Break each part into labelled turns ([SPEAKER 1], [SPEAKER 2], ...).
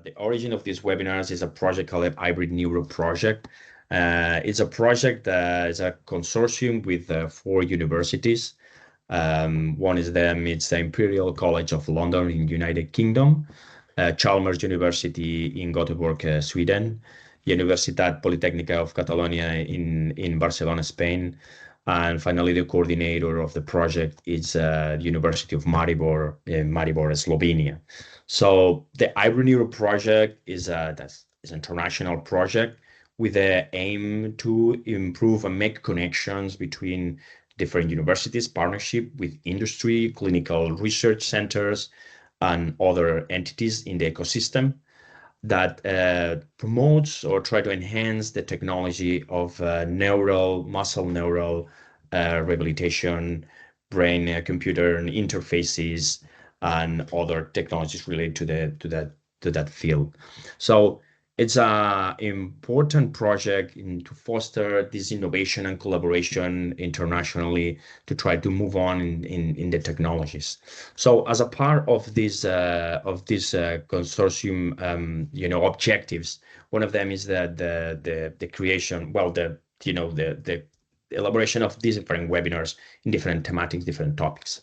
[SPEAKER 1] The origin of these webinars is a project called HybridNeuro project. It's a project that is a consortium with 4 universities. One is it's the Imperial College of London in United Kingdom, Chalmers University in Gothenburg, Sweden, Universitat Politècnica of Catalonia in Barcelona, Spain, and finally the coordinator of the project is the University of Maribor in Maribor, Slovenia. So the HybridNeuro project is an international project with the aim to improve and make connections between different universities, partnership with industry, clinical research centers, and other entities in the ecosystem that promotes or try to enhance the technology of muscle neural rehabilitation, brain computer interfaces, and other technologies related to that field. So it's an important project to foster this innovation and collaboration internationally to try to move on in the technologies. So as a part of this consortium, objectives, one of them is that the creation, the elaboration of these different webinars in different thematics, different topics.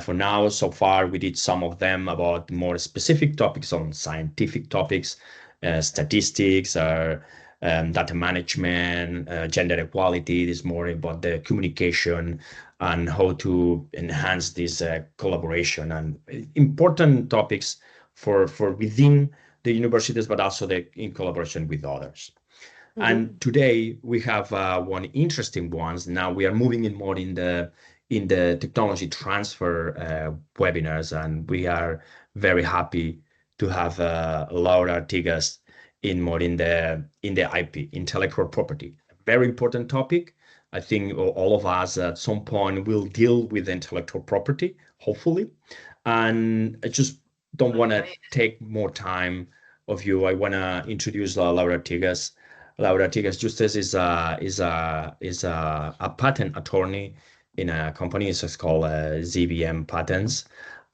[SPEAKER 1] For now, so far, we did some of them about more specific topics on scientific topics, statistics, data management, gender equality. It is more about the communication and how to enhance this collaboration and important topics for within the universities, but also in collaboration with others. Mm-hmm. And today we have one interesting ones. Now we are moving in more in the technology transfer webinars, and we are very happy to have Laura Artigas in the IP, intellectual property. A very important topic. I think all of us at some point will deal with intellectual property, hopefully. And I just don't want to take more time of you. I want to introduce Laura Artigas. Laura Artigas Justes is a patent attorney in a company. It's called ZBM Patents,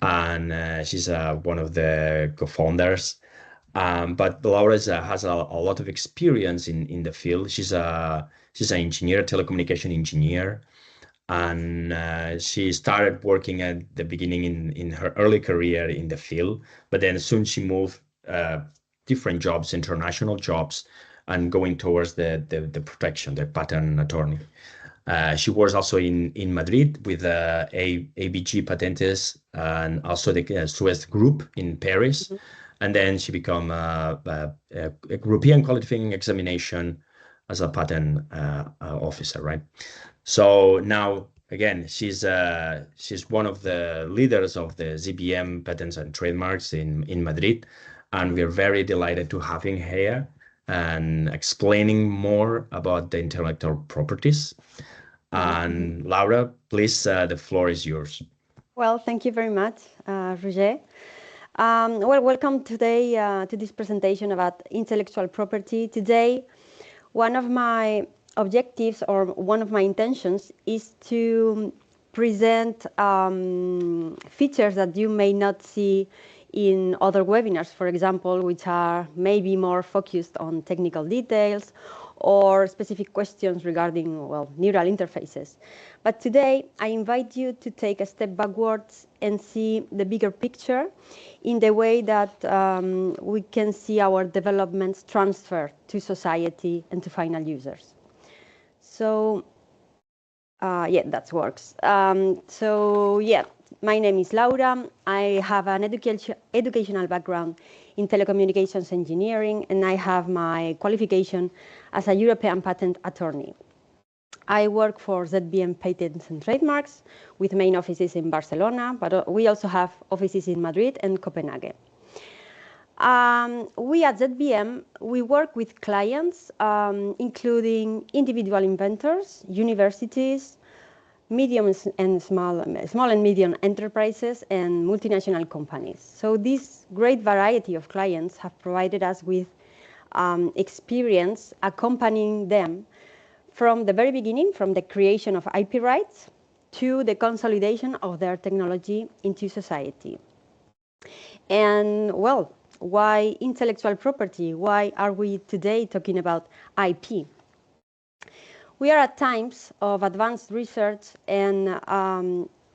[SPEAKER 1] and she's one of the co-founders. But Laura has a lot of experience in the field. She's an engineer, telecommunication engineer, and she started working at the beginning in her early career in the field. But then soon she moved different jobs, international jobs, and going towards the protection, the patent attorney. She works also in Madrid with ABG Patentes and also the Suez Group in Paris. Mm-hmm. And then she became a European qualifying examination as a patent officer, right? So now, again, she's one of the leaders of the ZBM Patents and Trademarks in Madrid. And we're very delighted to having her here and explaining more about the intellectual properties. And Laura, please, the floor is yours.
[SPEAKER 2] Well, thank you very much, Roger. Welcome today to this presentation about intellectual property. Today, one of my objectives or one of my intentions is to present features that you may not see in other webinars, for example, which are maybe more focused on technical details or specific questions regarding, neural interfaces. But today, I invite you to take a step backwards and see the bigger picture in the way that we can see our developments transfer to society and to final users. So, that works. My name is Laura. I have an educational background in telecommunications engineering, and I have my qualification as a European patent attorney. I work for ZBM Patents and Trademarks with main offices in Barcelona, but we also have offices in Madrid and Copenhagen. We at ZBM, we work with clients, including individual inventors, universities, medium and small and medium enterprises, and multinational companies. So this great variety of clients have provided us with experience accompanying them from the very beginning, from the creation of IP rights to the consolidation of their technology into society. And why intellectual property? Why are we today talking about IP? We are at times of advanced research and,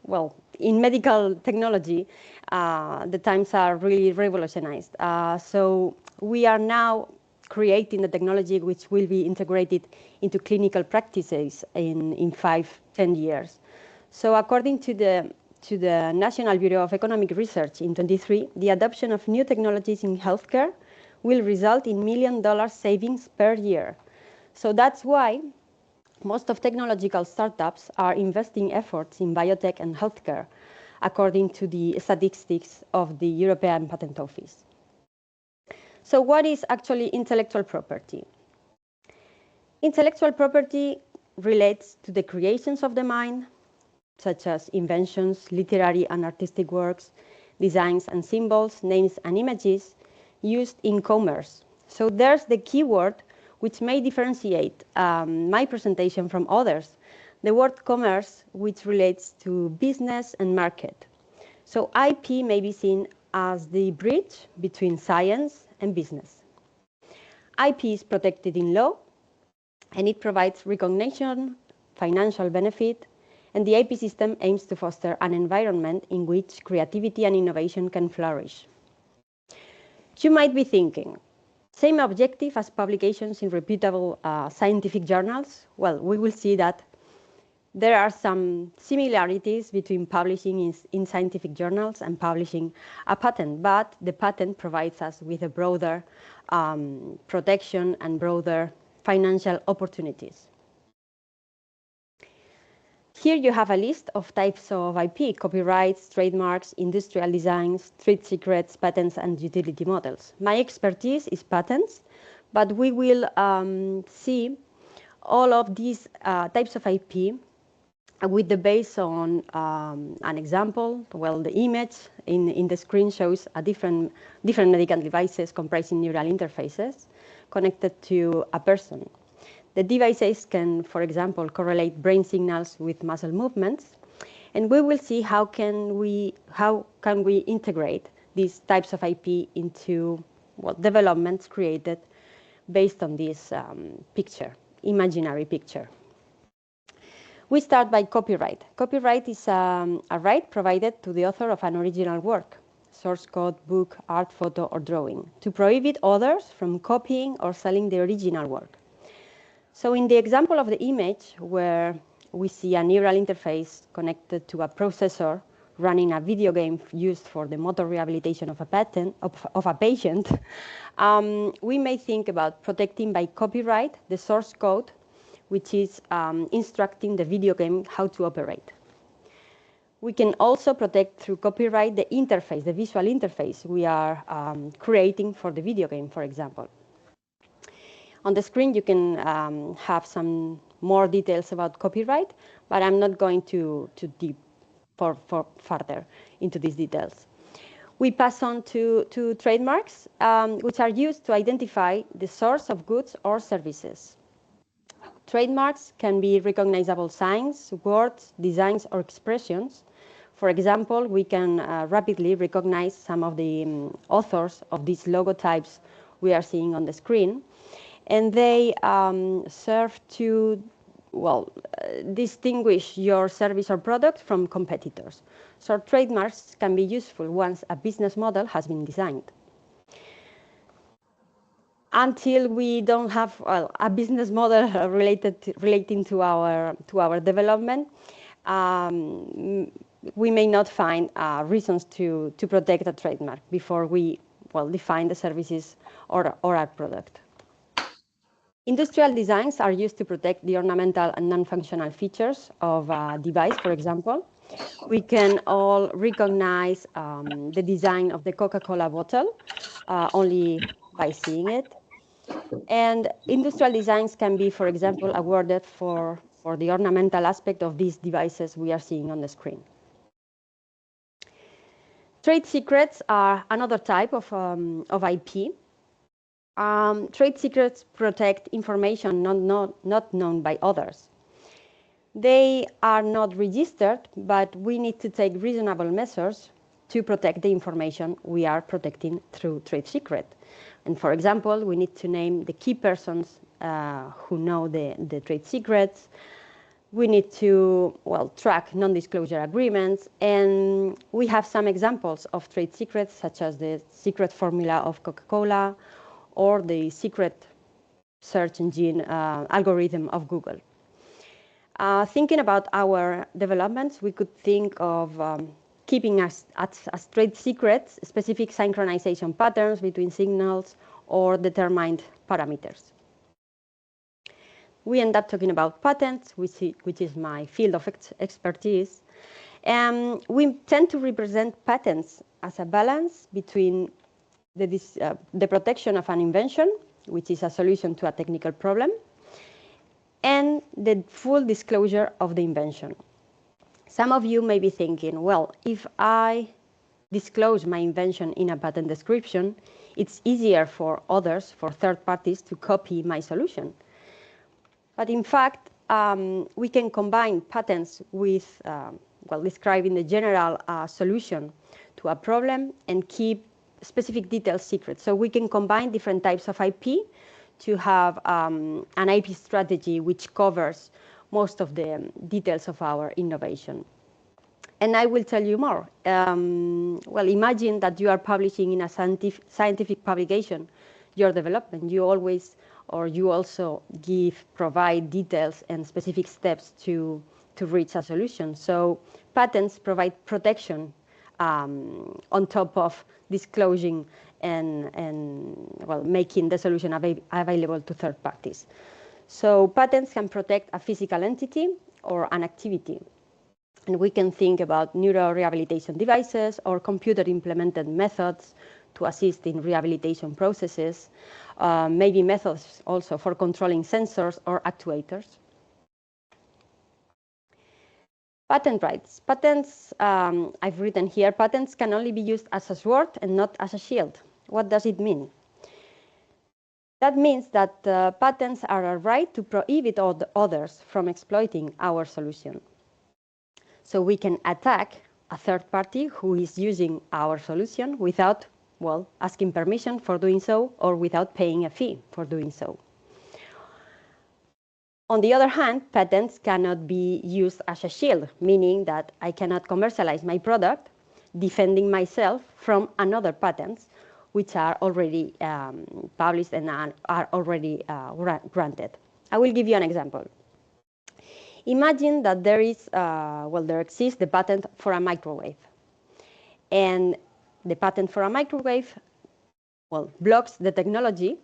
[SPEAKER 2] well, in medical technology, the times are really revolutionized. So we are now creating the technology which will be integrated into clinical practices in 5-10 years. So according to the National Bureau of Economic Research in 2023, the adoption of new technologies in healthcare will result in $1 million savings per year. So that's why most of technological startups are investing efforts in biotech and healthcare, according to the statistics of the European Patent Office. So what is actually intellectual property? Intellectual property relates to the creations of the mind, such as inventions, literary and artistic works, designs and symbols, names and images used in commerce. So there's the keyword which may differentiate my presentation from others, the word commerce, which relates to business and market. So IP may be seen as the bridge between science and business. IP is protected in law, and it provides recognition, financial benefit, and the IP system aims to foster an environment in which creativity and innovation can flourish. You might be thinking, same objective as publications in reputable scientific journals? Well, we will see that there are some similarities between publishing in scientific journals and publishing a patent, but the patent provides us with a broader protection and broader financial opportunities. Here you have a list of types of IP: copyrights, trademarks, industrial designs, trade secrets, patents, and utility models. My expertise is patents, but we will see all of these types of IP with the base on an example. Well, the image in the screen shows different medical devices comprising neural interfaces connected to a person. The devices can, for example, correlate brain signals with muscle movements, and we will see how can we integrate these types of IP into developments created based on this imaginary picture. We start by copyright. Copyright is a right provided to the author of an original work, source code, book, art, photo, or drawing, to prohibit others from copying or selling the original work. So in the example of the image, where we see a neural interface connected to a processor running a video game used for the motor rehabilitation of a patient, we may think about protecting by copyright the source code, which is instructing the video game how to operate. We can also protect through copyright the interface, the visual interface we are creating for the video game, for example. On the screen, you can have some more details about copyright, but I'm not going to deep for further into these details. We pass on to trademarks, which are used to identify the source of goods or services. Trademarks can be recognizable signs, words, designs, or expressions. For example, we can rapidly recognize some of the authors of these logotypes we are seeing on the screen, and they serve to distinguish your service or product from competitors. So trademarks can be useful once a business model has been designed. Until we don't have a business model relating to our development, we may not find reasons to protect a trademark before we define the services or our product. Industrial designs are used to protect the ornamental and non-functional features of a device, for example. We can all recognize the design of the Coca-Cola bottle only by seeing it. And industrial designs can be, for example, awarded for the ornamental aspect of these devices we are seeing on the screen. Trade secrets are another type of IP. Trade secrets protect information not known by others. They are not registered, but we need to take reasonable measures to protect the information we are protecting through trade secret. And for example, we need to name the key persons who know the trade secrets. We need to, well, track non-disclosure agreements. And we have some examples of trade secrets, such as the secret formula of Coca-Cola or the secret search engine algorithm of Google. Thinking about our developments, we could think of keeping as trade secrets specific synchronization patterns between signals or determined parameters. We end up talking about patents, which is my field of expertise. We tend to represent patents as a balance between the protection of an invention, which is a solution to a technical problem, and the full disclosure of the invention. Some of you may be thinking, well, if I disclose my invention in a patent description, it's easier for others, for third parties, to copy my solution. But in fact, we can combine patents with, well, describing the general solution to a problem and keep specific details secret. So we can combine different types of IP to have an IP strategy which covers most of the details of our innovation. And I will tell you more. Well, imagine that you are publishing in a scientific publication your development. You also provide details and specific steps to reach a solution. So patents provide protection on top of disclosing and well, making the solution available to third parties. So patents can protect a physical entity or an activity. And we can think about neurorehabilitation devices or computer-implemented methods to assist in rehabilitation processes, maybe methods also for controlling sensors or actuators. Patent rights. Patents, I've written here, patents can only be used as a sword and not as a shield. What does it mean? That means that patents are a right to prohibit others from exploiting our solution. So we can attack a third party who is using our solution without, well, asking permission for doing so or without paying a fee for doing so. On the other hand, patents cannot be used as a shield, meaning that I cannot commercialize my product defending myself from another patents which are already published and are already granted. I will give you an example. Imagine that there exists the patent for a microwave. And the patent for a microwave, well, blocks the technology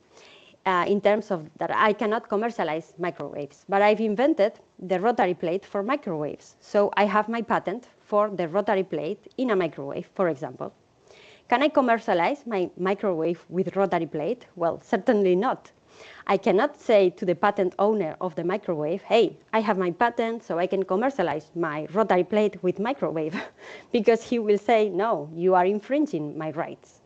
[SPEAKER 2] in terms of that I cannot commercialize microwaves. But I've invented the rotary plate for microwaves. So I have my patent for the rotary plate in a microwave, for example. Can I commercialize my microwave with rotary plate? Well, certainly not. I cannot say to the patent owner of the microwave, hey, I have my patent, so I can commercialize my rotary plate with microwave, because he will say, no, you are infringing my rights.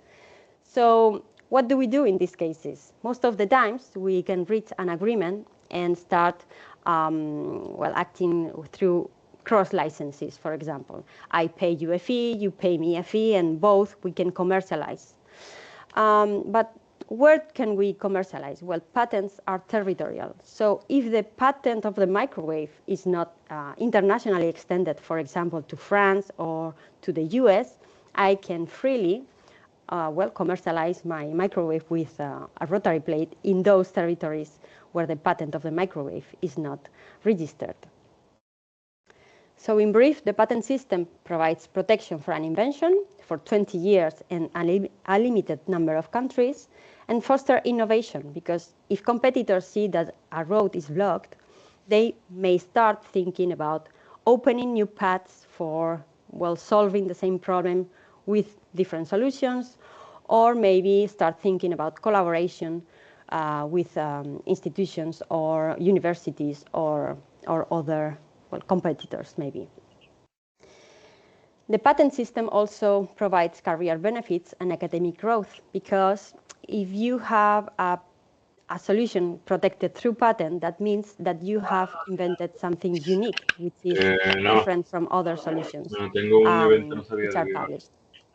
[SPEAKER 2] So what do we do in these cases? Most of the times, we can reach an agreement and start acting through cross-licenses, for example. I pay you a fee, you pay me a fee, and both we can commercialize. But where can we commercialize? Well, patents are territorial. So if the patent of the microwave is not internationally extended, for example, to France or to the US, I can freely commercialize my microwave with a rotary plate in those territories where the patent of the microwave is not registered. So in brief, the patent system provides protection for an invention for 20 years in a limited number of countries, and foster innovation, because if competitors see that a road is blocked, they may start thinking about opening new paths for, well, solving the same problem with different solutions, or maybe start thinking about collaboration with institutions or universities or other, well, competitors maybe. The patent system also provides career benefits and academic growth, because if you have a solution protected through patent, that means that you have invented something unique, which is different from other solutions which are published.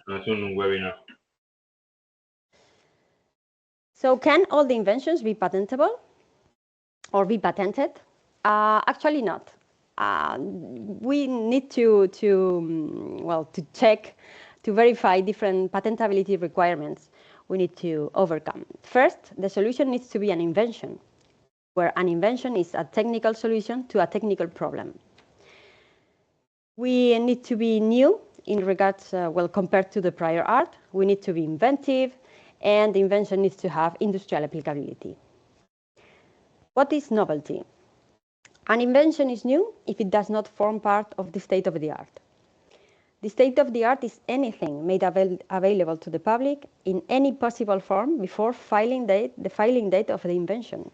[SPEAKER 3] Es un webinar.
[SPEAKER 2] So can all the inventions be patentable or be patented? Actually not. We need to check, to verify different patentability requirements we need to overcome. First, the solution needs to be an invention, where an invention is a technical solution to a technical problem. We need to be new in regards, compared to the prior art. We need to be inventive, and the invention needs to have industrial applicability. What is novelty? An invention is new if it does not form part of the state of the art. The state of the art is anything made available to the public in any possible form before the filing date of the invention.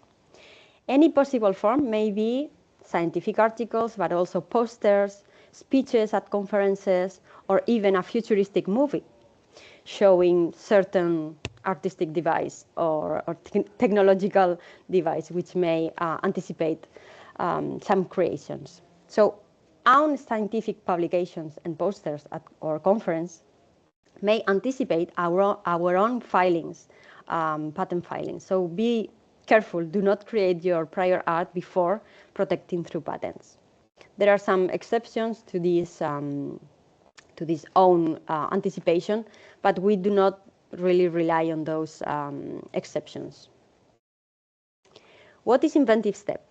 [SPEAKER 2] Any possible form may be scientific articles, but also posters, speeches at conferences, or even a futuristic movie showing certain artistic device or technological device which may anticipate some creations. So own scientific publications and posters at our conference may anticipate our own filings, patent filings. So be careful, do not create your prior art before protecting through patents. There are some exceptions to this own anticipation, but we do not really rely on those exceptions. What is inventive step?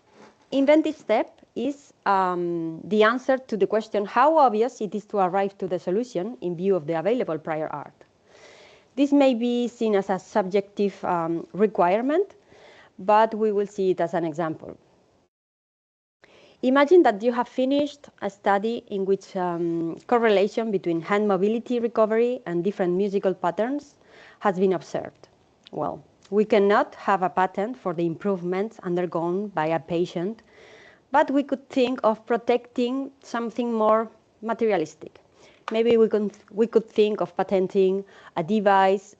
[SPEAKER 2] Inventive step is the answer to the question how obvious it is to arrive to the solution in view of the available prior art. This may be seen as a subjective requirement, but we will see it as an example. Imagine that you have finished a study in which correlation between hand mobility recovery and different musical patterns has been observed. Well, we cannot have a patent for the improvements undergone by a patient, but we could think of protecting something more materialistic. Maybe we could think of patenting a device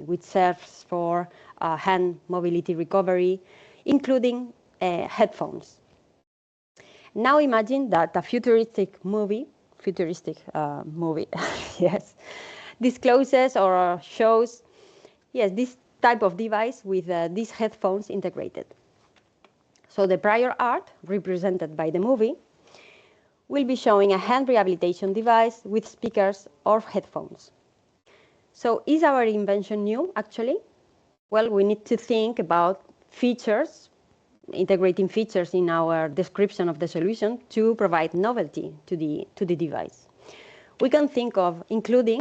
[SPEAKER 2] which serves for hand mobility recovery, including headphones. Now imagine that a futuristic movie, yes, discloses or shows, yes, this type of device with these headphones integrated. So the prior art, represented by the movie, will be showing a hand rehabilitation device with speakers or headphones. So is our invention new, actually? Well, we need to think about features, integrating features in our description of the solution to provide novelty to the device. We can think of including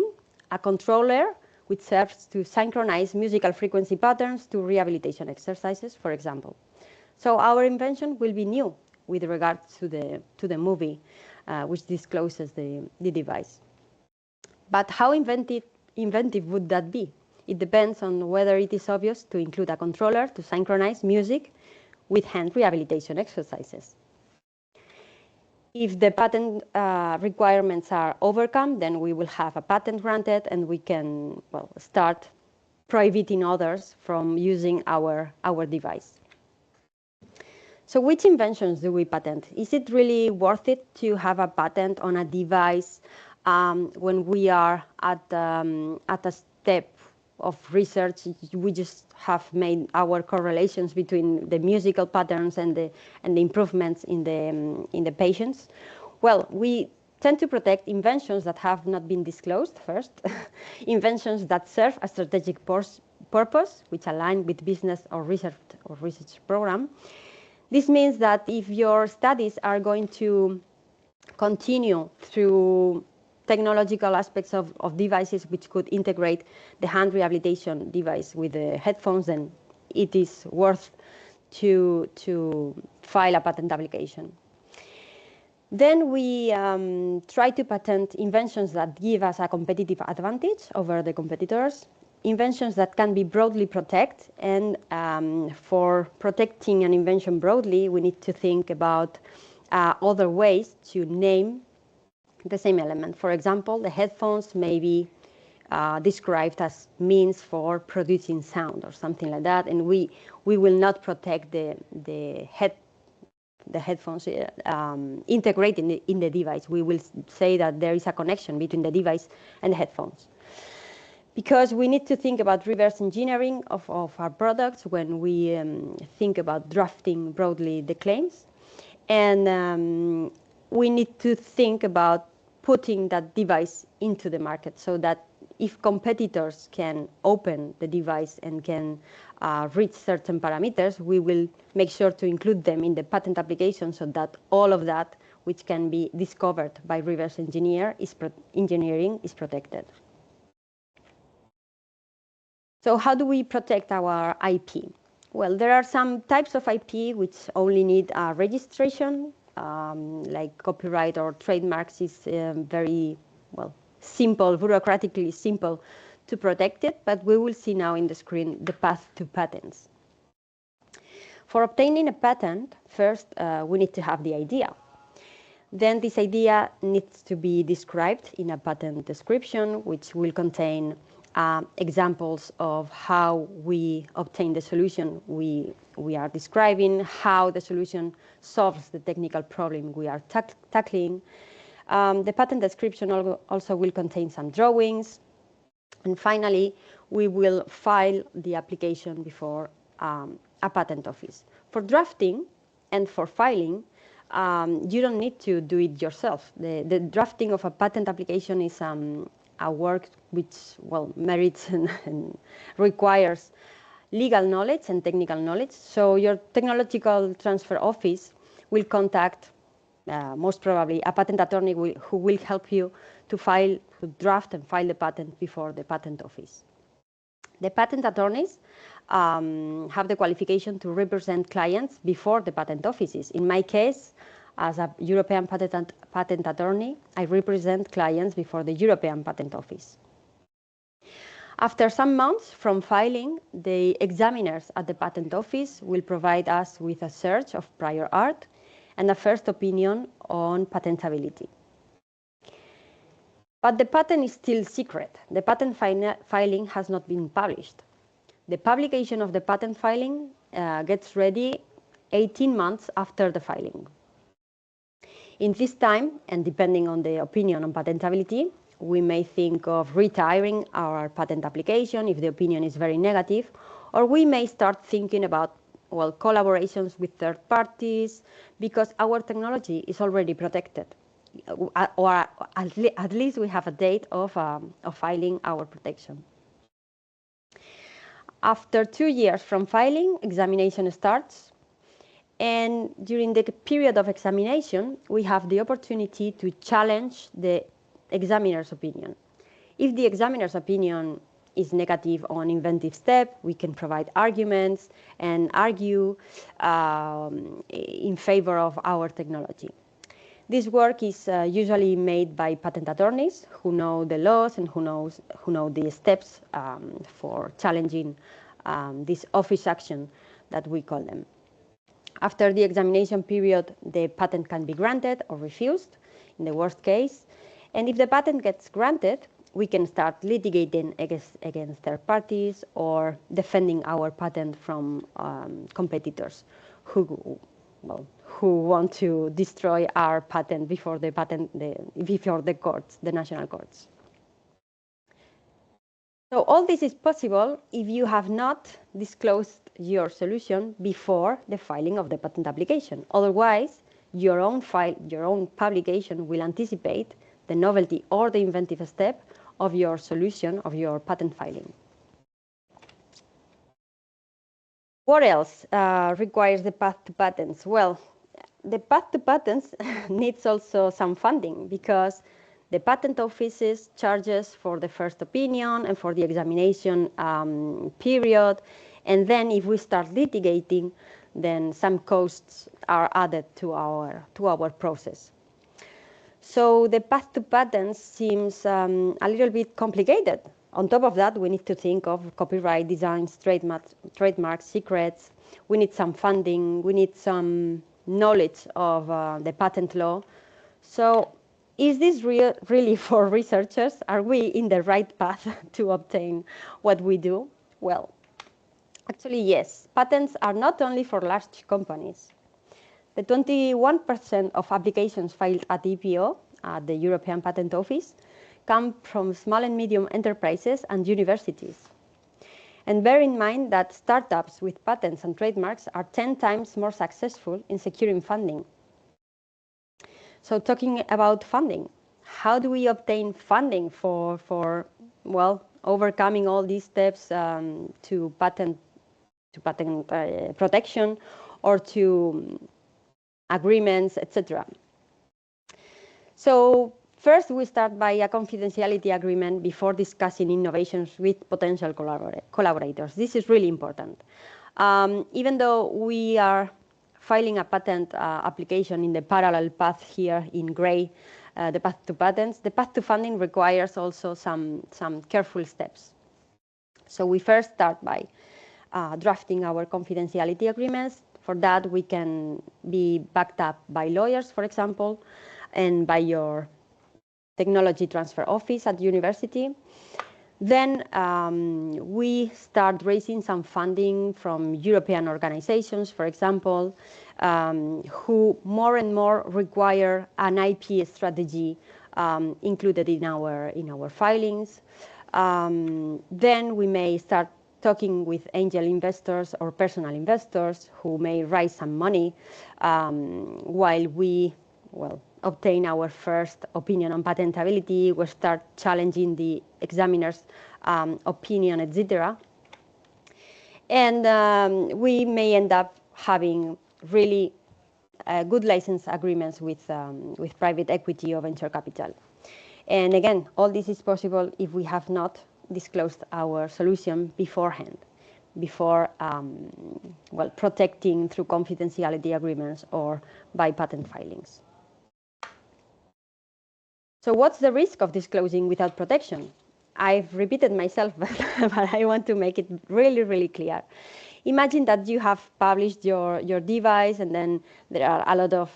[SPEAKER 2] a controller which serves to synchronize musical frequency patterns to rehabilitation exercises, for example. So our invention will be new with regard to the movie, which discloses the device. But how inventive would that be? It depends on whether it is obvious to include a controller to synchronize music with hand rehabilitation exercises. If the patent requirements are overcome, then we will have a patent granted and we can start prohibiting others from using our device. So which inventions do we patent? Is it really worth it to have a patent on a device when we are at a step of research? We just have made our correlations between the musical patterns and the improvements in the patients. Well, we tend to protect inventions that have not been disclosed first, inventions that serve a strategic purpose, which align with business or research program. This means that if your studies are going to continue through technological aspects of devices which could integrate the hand rehabilitation device with the headphones, then it is worth to file a patent application. Then we try to patent inventions that give us a competitive advantage over the competitors, inventions that can be broadly protected, and for protecting an invention broadly, we need to think about other ways to name the same element. For example, the headphones may be described as means for producing sound or something like that, and we will not protect the the headphones integrated in the device. We will say that there is a connection between the device and the headphones. Because we need to think about reverse engineering of our products when we think about drafting broadly the claims. And we need to think about putting that device into the market so that if competitors can open the device and can reach certain parameters, we will make sure to include them in the patent application so that all of that which can be discovered by reverse engineering is protected. So how do we protect our IP? Well, there are some types of IP which only need a registration, like copyright or trademarks is very, well, simple, bureaucratically simple to protect it, but we will see now in the screen the path to patents. For obtaining a patent, first we need to have the idea. Then this idea needs to be described in a patent description, which will contain examples of how we obtain the solution we are describing, how the solution solves the technical problem we are tackling. The patent description also will contain some drawings. And finally, we will file the application before a patent office. For drafting and for filing, you don't need to do it yourself. The drafting of a patent application is a work which, well, merits and requires legal knowledge and technical knowledge. So your technological transfer office will contact, most probably, a patent attorney who will help you to draft and file the patent before the patent office. The patent attorneys have the qualification to represent clients before the patent offices. In my case, as a European patent attorney, I represent clients before the European Patent Office. After some months from filing, the examiners at the patent office will provide us with a search of prior art and a first opinion on patentability. But the patent is still secret. The patent filing has not been published. The publication of the patent filing gets ready 18 months after the filing. In this time, and depending on the opinion on patentability, we may think of retiring our patent application if the opinion is very negative, or we may start thinking about, well, collaborations with third parties, because our technology is already protected, or at least we have a date of filing our protection. After 2 years from filing, examination starts. And during the period of examination, we have the opportunity to challenge the examiner's opinion. If the examiner's opinion is negative on inventive step, we can provide arguments and argue in favor of our technology. This work is usually made by patent attorneys who know the laws and who know the steps for challenging this office action that we call them. After the examination period, the patent can be granted or refused, in the worst case. And if the patent gets granted, we can start litigating against third parties or defending our patent from competitors who want to destroy our patent before the courts, the national courts. So all this is possible if you have not disclosed your solution before the filing of the patent application. Otherwise, your own publication will anticipate the novelty or the inventive step of your solution, of your patent filing. What else requires the path to patents? Well, the path to patents needs also some funding, because the patent offices charges for the first opinion and for the examination period. And then if we start litigating, then some costs are added to our process. So the path to patents seems a little bit complicated. On top of that, we need to think of copyright, designs, trademarks, secrets. We need some funding. We need some knowledge of the patent law. So is this really for researchers? Are we in the right path to obtain what we do? Well, actually, yes. Patents are not only for large companies. The 21% of applications filed at EPO, at the European Patent Office, come from small and medium enterprises and universities. And bear in mind that startups with patents and trademarks are 10 times more successful in securing funding. So talking about funding, how do we obtain funding for overcoming all these steps to patent protection or to agreements, etc.? So first, we start by a confidentiality agreement before discussing innovations with potential collaborators. This is really important. Even though we are filing a patent application in the parallel path here in gray, the path to patents, the path to funding requires also some careful steps. So we first start by drafting our confidentiality agreements. For that, we can be backed up by lawyers, for example, and by your technology transfer office at university. Then we start raising some funding from European organizations, for example, who more and more require an IP strategy included in our filings. Then we may start talking with angel investors or personal investors who may raise some money while we obtain our first opinion on patentability. We start challenging the examiner's opinion, etc. And we may end up having really good license agreements with private equity or venture capital. And again, all this is possible if we have not disclosed our solution beforehand, before protecting through confidentiality agreements or by patent filings. So what's the risk of disclosing without protection? I've repeated myself, but I want to make it really, really clear. Imagine that you have published your device, and then there are a lot of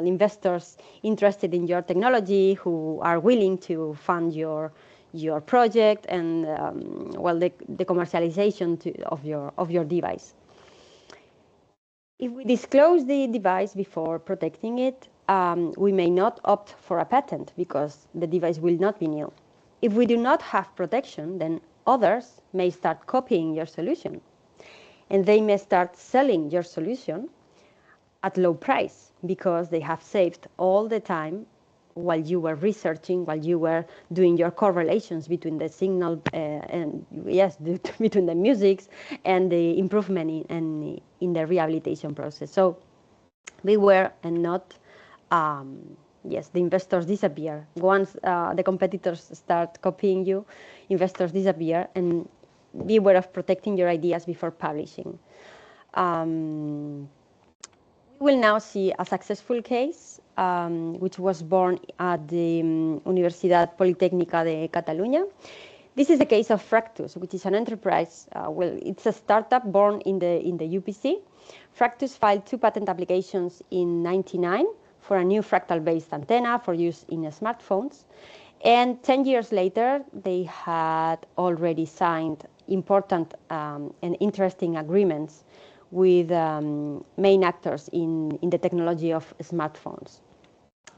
[SPEAKER 2] investors interested in your technology who are willing to fund your project and the commercialization of your device. If we disclose the device before protecting it, we may not opt for a patent because the device will not be new. If we do not have protection, then others may start copying your solution, and they may start selling your solution at low price because they have saved all the time while you were researching, while you were doing your correlations between the signal between the musics and the improvement in the rehabilitation process. So beware and not. The investors disappear. Once the competitors start copying you, investors disappear, and beware of protecting your ideas before publishing. We will now see a successful case, which was born at the Universidad Politécnica de Catalunya. This is the case of Fractus, which is an enterprise. It's a startup born in the UPC. Fractus filed 2 patent applications in '99 for a new fractal-based antenna for use in smartphones. And 10 years later, they had already signed important and interesting agreements with main actors in the technology of smartphones.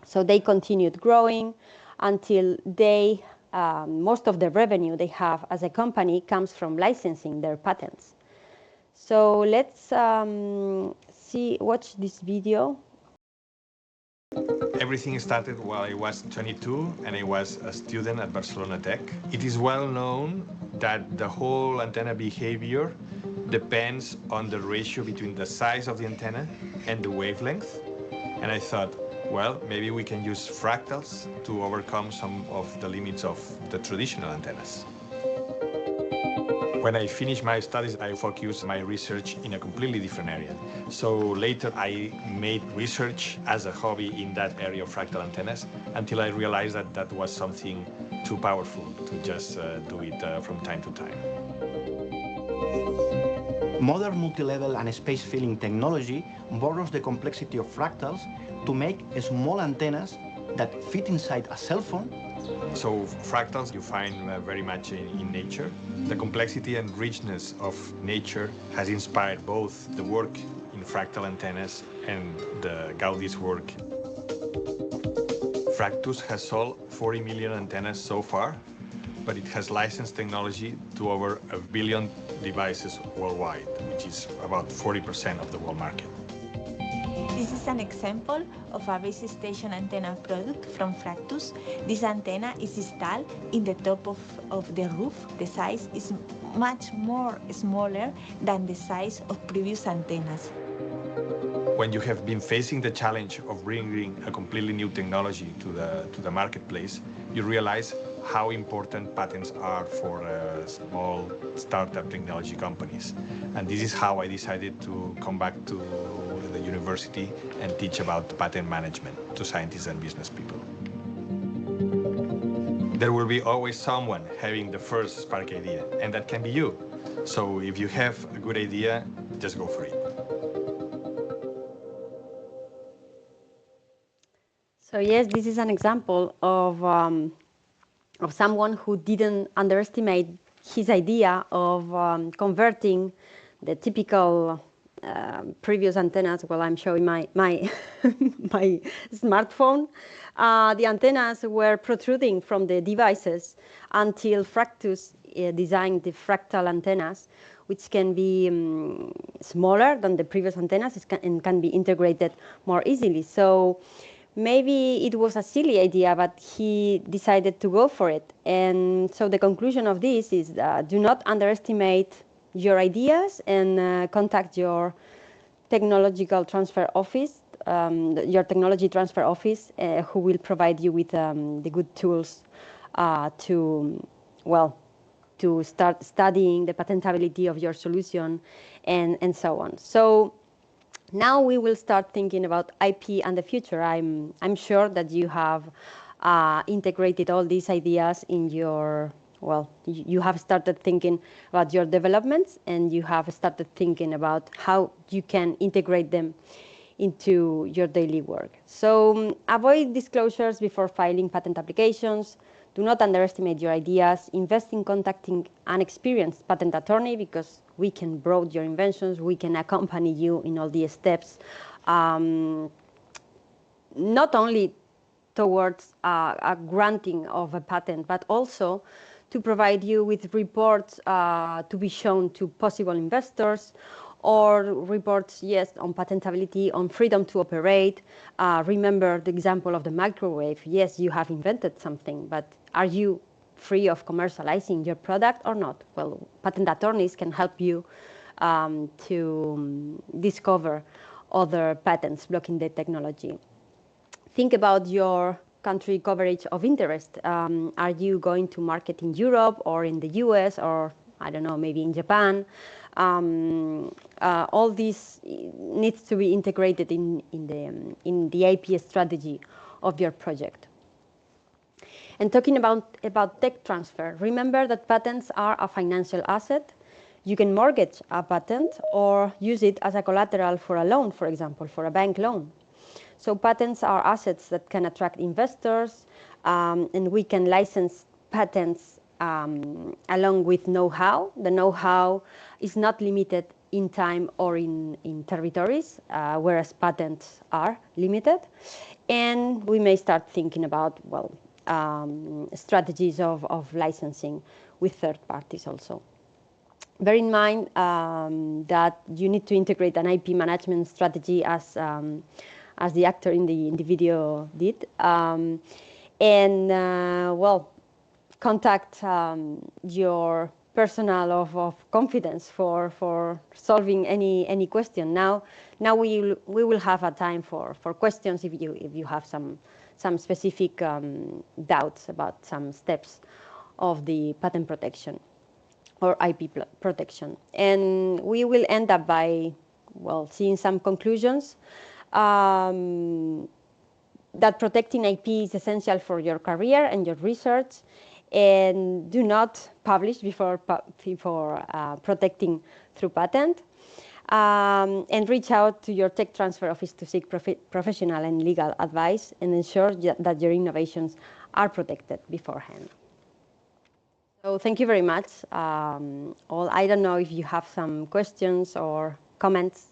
[SPEAKER 2] So they continued growing until most of the revenue they have as a company comes from licensing their patents. So let's watch this video.
[SPEAKER 3] Everything started while I was 22 and I was a student at Barcelona Tech. It is well known that the whole antenna behavior depends on the ratio between the size of the antenna and the wavelength. And I thought, well, maybe we can use fractals to overcome some of the limits of the traditional antennas. When I finished my studies, I focused my research in a completely different area. So later I made research as a hobby in that area of fractal antennas until I realized that that was something too powerful to just do it from time to time.
[SPEAKER 4] Modern multi-level and space-filling technology borrows the complexity of fractals to make small antennas that fit inside a cell phone.
[SPEAKER 3] So fractals you find very much in nature. The complexity and richness of nature has inspired both the work in fractal antennas and the Gaudi's work. Fractus has sold 40 million antennas so far, but it has licensed technology to over 1 billion devices worldwide, which is about 40% of the world market.
[SPEAKER 5] This is an example of a base station antenna product from Fractus. This antenna is installed in the top of the roof. The size is much more smaller than the size of previous antennas.
[SPEAKER 3] When you have been facing the challenge of bringing a completely new technology to the marketplace, you realize how important patents are for small startup technology companies. And this is how I decided to come back to the university and teach about patent management to scientists and business people. There will be always someone having the first spark idea, and that can be you. So if you have a good idea, just go for it.
[SPEAKER 2] So yes, this is an example of someone who didn't underestimate his idea of converting the typical previous antennas. Well, I'm showing my my smartphone. The antennas were protruding from the devices until Fractus designed the fractal antennas, which can be smaller than the previous antennas and can be integrated more easily. So maybe it was a silly idea, but he decided to go for it. And so the conclusion of this is do not underestimate your ideas and contact your technological transfer office, your technology transfer office, who will provide you with the good tools to start studying the patentability of your solution and so on. So now we will start thinking about IP and the future. I'm sure that you have integrated all these ideas in your, well, you have started thinking about your developments and you have started thinking about how you can integrate them into your daily work. So avoid disclosures before filing patent applications. Do not underestimate your ideas. Invest in contacting an experienced patent attorney because we can broaden your inventions. We can accompany you in all these steps, not only towards a granting of a patent, but also to provide you with reports to be shown to possible investors, or reports, yes, on patentability, on freedom to operate. Remember the example of the microwave. Yes, you have invented something, but are you free of commercializing your product or not? Well, patent attorneys can help you to discover other patents blocking the technology. Think about your country coverage of interest. Are you going to market in Europe or in the US or, I don't know, maybe in Japan? All this needs to be integrated in the IP strategy of your project. And talking about tech transfer, remember that patents are a financial asset. You can mortgage a patent or use it as a collateral for a loan, for example, for a bank loan. So patents are assets that can attract investors, and we can license patents along with know-how. The know-how is not limited in time or in territories, whereas patents are limited. And we may start thinking about, well, strategies of licensing with third parties also. Bear in mind that you need to integrate an IP management strategy as the actor in the video did. Well, contact your personnel of confidence for solving any question. Now we will have a time for questions if you have some specific doubts about some steps of the patent protection or IP protection. And we will end up by, well, seeing some conclusions. That protecting IP is essential for your career and your research, and do not publish before protecting through patent. And reach out to your tech transfer office to seek professional and legal advice and ensure that your innovations are protected beforehand. So thank you very much. I don't know if you have some questions or comments.